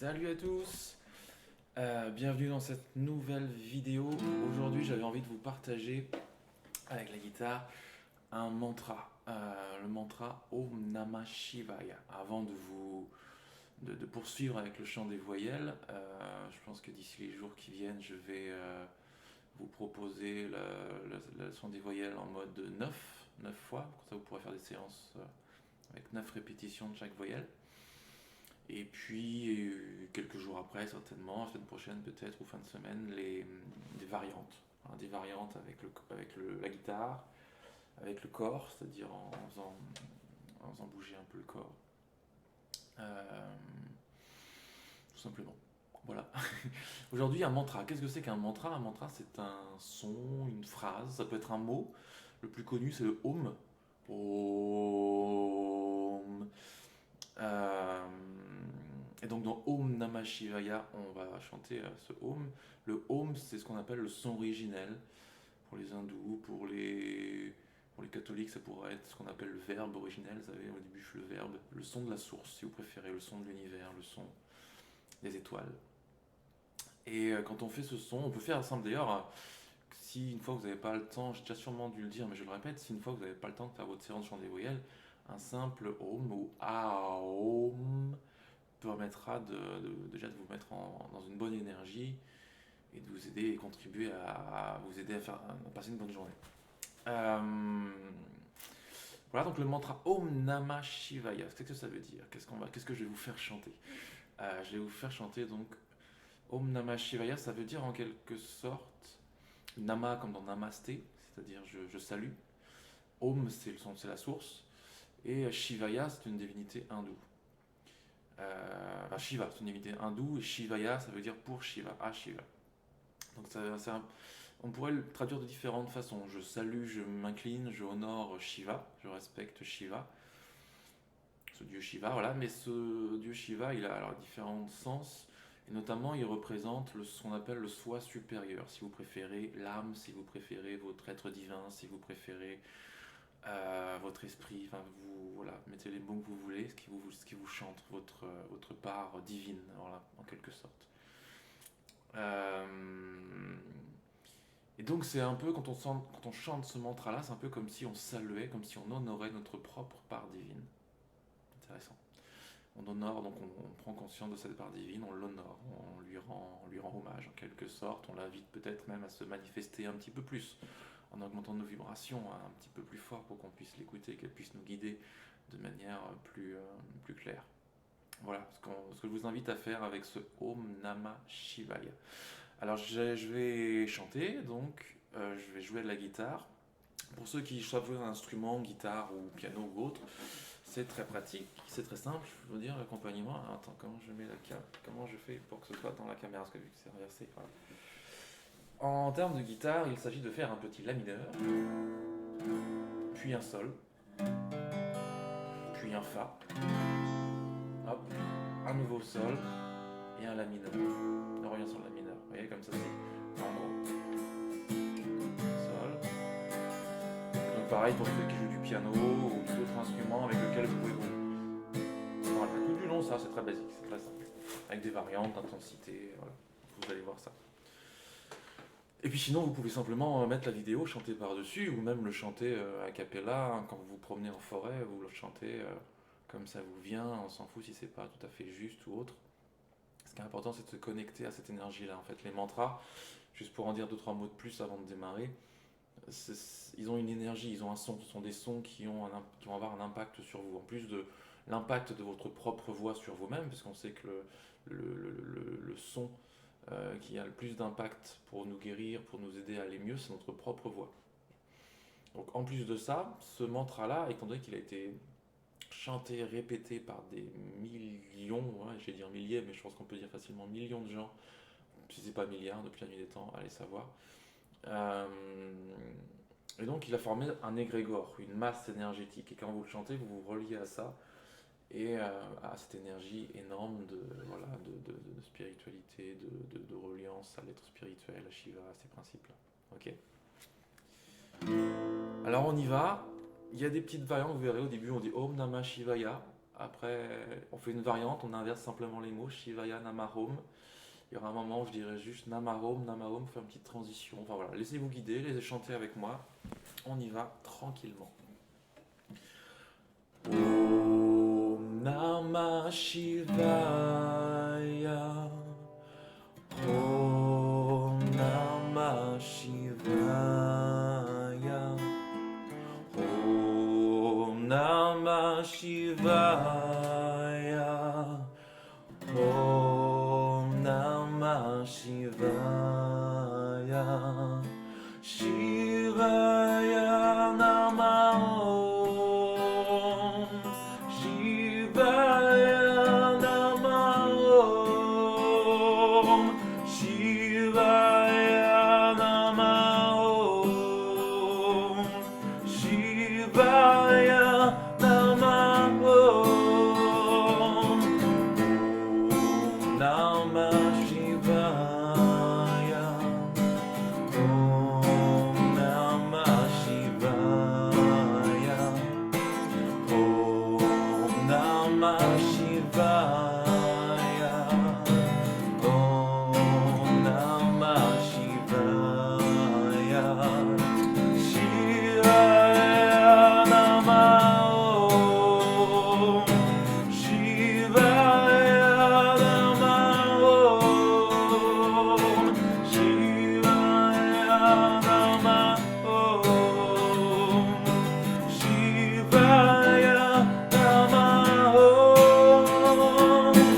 Salut à tous, bienvenue dans cette nouvelle vidéo. Aujourd'hui j'avais envie de vous partager avec la guitare un mantra, le mantra Om Namah Shivaya. Avant de poursuivre avec le chant des voyelles, je pense que d'ici les jours qui viennent je vais vous proposer la leçon des voyelles en mode 9 fois, comme ça vous pourrez faire des séances avec 9 répétitions de chaque voyelle. Et puis, quelques jours après, certainement, la semaine prochaine peut-être, ou fin de semaine, des variantes. Hein, des variantes avec la guitare, avec le corps, c'est-à-dire en faisant bouger un peu le corps. Euh, Tout simplement. Voilà. Aujourd'hui, un mantra. Qu'est-ce que c'est qu'un mantra? Un mantra, c'est un son, une phrase, ça peut être un mot. Le plus connu, c'est le Om. Om. Euh, et donc dans Om Namah Shivaya, on va chanter ce Om. Le Om, c'est ce qu'on appelle le son originel. Pour les hindous, pour les catholiques, ça pourrait être ce qu'on appelle le verbe originel. Vous savez, au début, le verbe, le son de la source, si vous préférez, le son de l'univers, le son des étoiles. Et quand on fait ce son, on peut faire simple d'ailleurs. Si une fois vous n'avez pas le temps, j'ai déjà sûrement dû le dire, mais je le répète, si une fois vous n'avez pas le temps de faire votre séance de chant des voyelles, un simple Om ou Aum permettra déjà de vous mettre dans une bonne énergie et de vous aider et contribuer à vous aider à passer une bonne journée. Voilà donc le mantra Om Namah Shivaya. Qu'est-ce que ça veut dire? Qu'est-ce que je vais vous faire chanter? Je vais vous faire chanter donc Om Namah Shivaya. Ça veut dire en quelque sorte Nama comme dans Namasté, c'est-à-dire je salue. Om c'est le son, c'est la source. Et Shivaya c'est une divinité hindoue. Shiva, c'est une divinité hindoue, et Shivaya, ça veut dire pour Shiva, à Shiva. Donc on pourrait le traduire de différentes façons. Je salue, je m'incline, je honore Shiva, je respecte Shiva, ce dieu Shiva, voilà. Mais ce dieu Shiva, il a alors différents sens, et notamment il représente ce qu'on appelle le soi supérieur, si vous préférez l'âme, si vous préférez votre être divin, si vous préférez votre esprit, enfin vous voilà, mettez les mots que vous voulez, ce qui vous chante, votre part divine, voilà, en quelque sorte. Euh, et donc c'est un peu quand on chante ce mantra-là, c'est un peu comme si on saluait, comme si on honorait notre propre part divine. Intéressant. On honore, donc on prend conscience de cette part divine, on l'honore, on lui rend hommage en quelque sorte, on l'invite peut-être même à se manifester un petit peu plus, en augmentant nos vibrations un petit peu plus fort pour qu'on puisse l'écouter, qu'elle puisse nous guider de manière plus claire. Voilà ce que je vous invite à faire avec ce Om Namah Shivaya. Alors je vais chanter, donc je vais jouer de la guitare. Pour ceux qui savent jouer un instrument, guitare ou piano ou autre, c'est très pratique, c'est très simple. Je veux dire, accompagnez-moi. Attends, comment je fais pour que ce soit dans la caméra, parce que vu que c'est inversé. Voilà. En termes de guitare, il s'agit de faire un petit la mineur, puis un sol, puis un fa, hop, un nouveau sol et un la mineur. On revient sur le la mineur. Vous voyez, comme ça c'est en gros. Sol. Donc pareil pour ceux qui jouent du piano ou d'autres instruments avec lesquels vous pouvez vous. Voilà, tout du long, ça c'est très basique, c'est très simple. Avec des variantes d'intensité, voilà. Vous allez voir ça. Et puis sinon, vous pouvez simplement mettre la vidéo, chanter par-dessus, ou même le chanter a cappella, hein, quand vous vous promenez en forêt, vous le chantez comme ça vous vient, on s'en fout si c'est pas tout à fait juste ou autre. Ce qui est important, c'est de se connecter à cette énergie-là. En fait, les mantras, juste pour en dire deux, trois mots de plus avant de démarrer, ils ont une énergie, ils ont un son, ce sont des sons qui vont avoir un impact sur vous. En plus de l'impact de votre propre voix sur vous-même, parce qu'on sait que le son qui a le plus d'impact pour nous guérir, pour nous aider à aller mieux, c'est notre propre voix. Donc en plus de ça, ce mantra-là, étant donné qu'il a été chanté, répété par des millions, ouais, je vais dire milliers, mais je pense qu'on peut dire facilement millions de gens, si c'est pas milliards depuis la nuit des temps, allez savoir. Euh, et donc il a formé un égrégore, une masse énergétique, et quand vous le chantez, vous vous reliez à ça, et à cette énergie énorme voilà, de spiritualité, de reliance à l'être spirituel, à Shiva, à ces principes-là. Ok. Alors on y va. Il y a des petites variantes, vous verrez au début on dit Om Namah Shivaya. Après, on fait une variante, on inverse simplement les mots, Shivaya, Namahom. Il y aura un moment où je dirais juste Namahom, Namahom, faire une petite transition. Enfin voilà, laissez-vous guider, laissez chanter avec moi. On y va tranquillement. Om Namah Shivaya. Om Namah Shivaya. Om Namah Shivaya. Om Namah Shivaya. Shivaya Namah Om. Shivaya Namah Om. Shivaya Namah Om. Shivaya Namah Om. Namah Shivaya. Om Namah Shivaya. Om Namah Shivaya. Om Namah Shivaya. Shivaya Namah Om. Shivaya Namah Om. Shivaya Namah Om. Shivaya Namah Om.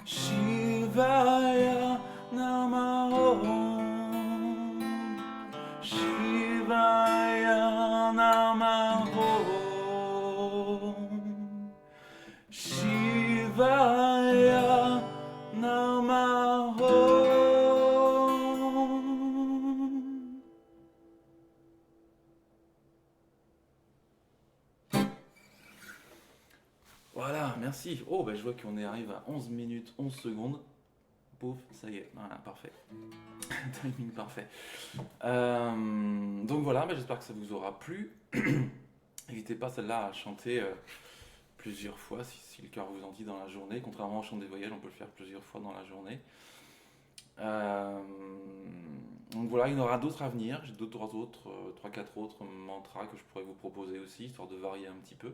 Shivaya Namaho. Shivaya Namaho. Shivaya Namaho. Voilà, merci. Oh, bah, je vois qu'on arrive à 11 minutes, 11 secondes. Pouf, ça y est, voilà, parfait. Timing parfait. Donc voilà, bah, j'espère que ça vous aura plu. N'hésitez pas celle-là à chanter plusieurs fois si le cœur vous en dit dans la journée. Contrairement au chant des voyelles, on peut le faire plusieurs fois dans la journée. Donc voilà, il y en aura d'autres à venir. J'ai d'autres, 3-4 autres mantras que je pourrais vous proposer aussi, histoire de varier un petit peu,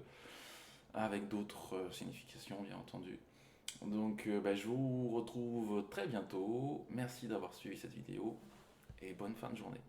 avec d'autres significations, bien entendu. Donc bah, je vous retrouve très bientôt. Merci d'avoir suivi cette vidéo et bonne fin de journée.